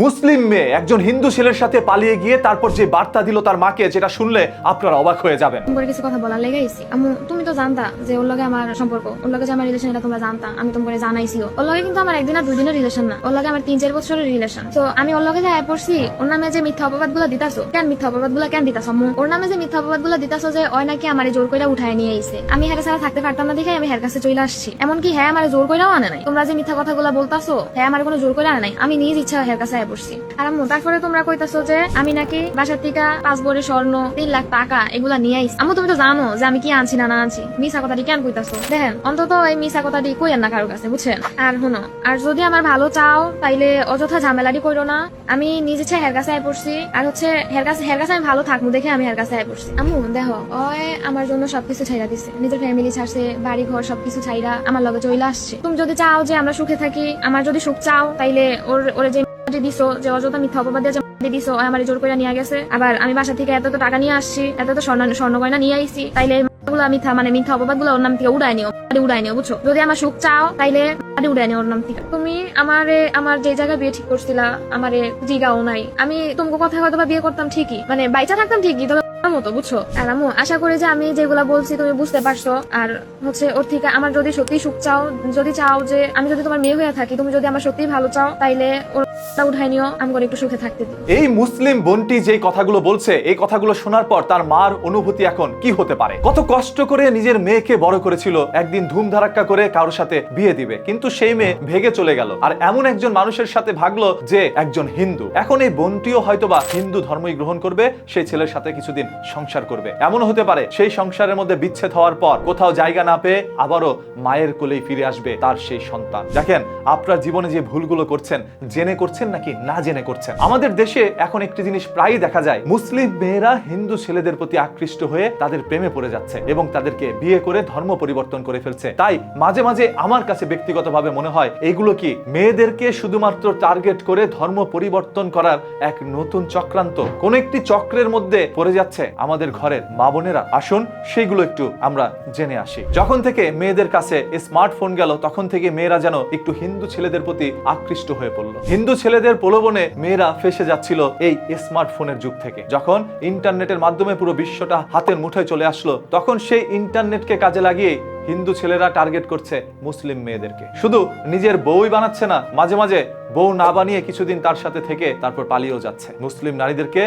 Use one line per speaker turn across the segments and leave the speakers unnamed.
মুসলিম মেয়ে একজন হিন্দু ছেলের সাথে পালিয়ে গিয়ে তারপর যে বার্তা দিল তার মাকে, যেটা শুনলে আপনারা অবাক হয়ে যাবেন।
তোমার কিছু কথা বলার লেগে আইছি। আম্মু তুমি তো জানতা যে ওর লগে আমার সম্পর্ক, ওর লগে যে আমার রিলেশন, এটা তোমরা জানতা, আমি তোমাকে জানাইছিও। ওর লগে কিন্তু আমার একদিন আর দুই দিনের রিলেশন না, ওর লগে আমার 3-4 বছরের রিলেশন। তো আমি ওর লগে যাই পড়ছি, ওর নামে যে মিথ্যা অপবাদ গুলো দিতাছো, কেন মিথ্যা অপবাদ গুলো কেন দিতাছো আম্মু? ওর নামে যে মিথ্যা অপবাদ গুলো দিতাছো যে ওই নাকি আমারে জোর কইরা উঠায় নিয়ে আইছে, আমি হেরে ছাড়া থাকতে পারতাম না দেখে আমি হের কাছে চলে আসছি। এমনকি হ্যাঁ আমারে জোর কইরাও আনে নাই। তোমরা যে মিথ্যা কথাগুলো বলতাছো, হ্যাঁ আমার কোনো জোর কইরা আনে নাই, আমি নিজ ইচ্ছা হের কাছে আয় পড়ছি। আর আম্মু তারপরে তোমরা কইতাছো যে আমি নাকি বাসার থেকে 5 ভরি স্বর্ণ, 3 লাখ টাকা এগুলা নিয়ে আইছি। আম্মু তুমি তো জানো যে আমি কি আনছি না আনছি। মিছা কথাটি কেন কইতাছো? দেখেন অন্তত এই মিছা কথাটি কইয়েন না কারো কাছে, বুঝছেন? আর শুনো, আর যদি আমার ভালো চাও তাইলে অযথা ঝামেলাটি কইরো না। আমি নিজ ইচ্ছা হের কাছে আয় পড়ছি, আর হচ্ছে হের কাছে আমি ভালো থাকবো দেখে আমি হের কাছে আয় পড়ছি। আম্মু দেখো, ওই আমার জন্য সবকিছু ছাইরা দিছে, নিজের ফ্যামিলি ছাড়ছে, বাড়ি ঘর সবকিছু ছাইরা আমার লগে চলে আসছে। তুমি যদি চাও যে আমরা সুখে থাকি, আমার যদি সুখ চাও, তাইলে ওরে যে দিছো, যে অযথা মিথ্যা অপবাদ দিয়ে দিছো, আমার জোর করে নিয়ে গেছে। আবার আমি বাসা থেকে এত টাকা নিয়ে আসছি, এত স্বর্ণ গয়না নিয়ে আইছি, তাইলে মিথ্যা অপবাদ গুলো ওর নাম থেকে উড়াই নিও, বুঝছো? যদি আমার সুখ চাও তাইলে উড়াই নিও ওর নাম থেকে। তুমি আমার যে জায়গায় বিয়ে ঠিক করছিলা, আমারে জিগাও নাই। আমি তোমাকে কথা হয়তো বা বিয়ে করতাম ঠিকই, মানে বাইচা থাকতাম ঠিকই, তবে মতো, বুঝছো? আর আম্মু আশা করি যে আমি যেগুলা বলছি তুমি বুঝতে পারছো। আর হচ্ছে ওর থেকে আমার যদি সত্যি সুখ চাও, যদি চাও যে আমি যদি তোমার মেয়ে হয়ে থাকি, তুমি যদি আমার সত্যি ভালো চাও, তাইলে ওর উঠাই নিও, আমি করে একটু সুখে থাকতে দিই।
এই মুসলিম বোনটি যে কথাগুলো বলছে, এই কথাগুলো শোনার পর তার মার অনুভূতি এখন কি হতে পারে? কত কষ্ট করে নিজের মেয়েকে বড় করেছিল, একদিন ধুমধারাক্কা করে কারোর সাথে বিয়ে দিবে, কিন্তু সেই মেয়ে ভেগে চলে গেল আর এমন একজন মানুষের সাথে ভাগলো যে একজন হিন্দু। এখন এই বোনটিও হয়তোবা হিন্দু ধর্মই গ্রহণ করবে, সেই ছেলের সাথে কিছুদিন সংসার করবে। এমন হতে পারে সেই সংসারের মধ্যে বিচ্ছেদ হওয়ার পর কোথাও জায়গা না পেয়ে আবারও মায়ের কোলেই ফিরে আসবে তার সেই সন্তান। দেখেন, আপনার জীবনে যে ভুলগুলো করছেন, জেনে করছেন নাকি না জেনে করছেন। আমাদের দেশে এখন একটি জিনিস প্রায়ই দেখা যায়, মুসলিম মেয়েরা হিন্দু ছেলেদের প্রতি আকৃষ্ট হয়ে তাদের প্রেমে পড়ে যাচ্ছে এবং তাদেরকে বিয়ে করে ধর্ম পরিবর্তন করে ফেলছে। তাই মাঝে মাঝে আমার কাছে ব্যক্তিগতভাবে মনে হয় এইগুলো কি মেয়েদেরকে শুধুমাত্র টার্গেট করে ধর্ম পরিবর্তন করার এক নতুন চক্রান্ত, কোন একটি চক্রের মধ্যে পড়ে যাচ্ছে আমাদের ঘরের মা বোনেরা। আসুন সেইগুলো একটু আমরা জেনে আসি। যখন থেকে মেয়েদের কাছে স্মার্টফোন গেল, তখন থেকে মেয়েরা যেন একটু হিন্দু ছেলেদের প্রতি আকৃষ্ট হয়ে পড়লো। হিন্দু ছেলেদের প্রলোভনে মেয়েরা ফেসে যাচ্ছিল এই স্মার্টফোনের যুগ থেকে। যখন ইন্টারনেটের মাধ্যমে পুরো বিশ্বটা হাতের মুঠোয় চলে আসলো, তখন সেই ইন্টারনেটকে কাজে লাগিয়ে হিন্দু ছেলেরা টার্গেট করছে মুসলিম মেয়েদেরকে। শুধু নিজের বউই বানাচ্ছে না, মাঝে মাঝে বউ না বানিয়ে কিছুদিন তার সাথে থেকে তারপর পালিয়েও যাচ্ছে। মুসলিম নারীদেরকে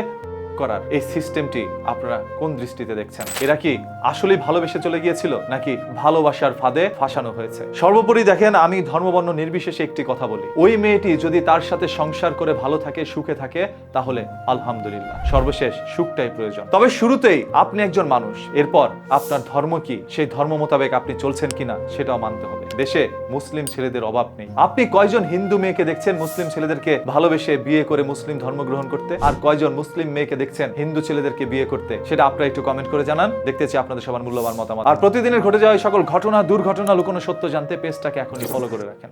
করার এই সিস্টেমটি আপনারা কোন দৃষ্টিতে দেখছেন? এরা কি আসলেই ভালোবেসে চলে গিয়েছিল, নাকি ভালোবাসার ফাঁদে ফাঁসানো হয়েছে? সর্বোপরি দেখেন, আমি ধর্মবর্ণ নির্বিশেষে একটি কথা বলি, ওই মেয়েটি যদি তার সাথে সংসার করে ভালো থাকে, সুখে থাকে, তাহলে আলহামদুলিল্লাহ, সর্বশেষ সুখটাই প্রয়োজন। তবে শুরুতেই আপনি একজন মানুষ, এরপর আপনার ধর্ম কি, সেই ধর্ম মোতাবেক আপনি চলছেন কিনা সেটাও মানতে হবে। দেশে মুসলিম ছেলেদের অভাব নেই। আপনি কয়জন হিন্দু মেয়েকে দেখছেন মুসলিম ছেলেদেরকে ভালোবেসে বিয়ে করে মুসলিম ধর্ম গ্রহণ করতে, আর কয়জন মুসলিম মেয়েকে দেখছেন হিন্দু ছেলেদেরকে বিয়ে করতে? সেটা আপনারা একটু কমেন্ট করে জানান। দেখতে চাই আপনাদের সবার মূল্যবান মতামত। আর প্রতিদিনের ঘটে যাওয়া সকল ঘটনা, দুর্ঘটনা, লুকোনো সত্য জানতে পেজটাকে এখনই ফলো করে রাখেন।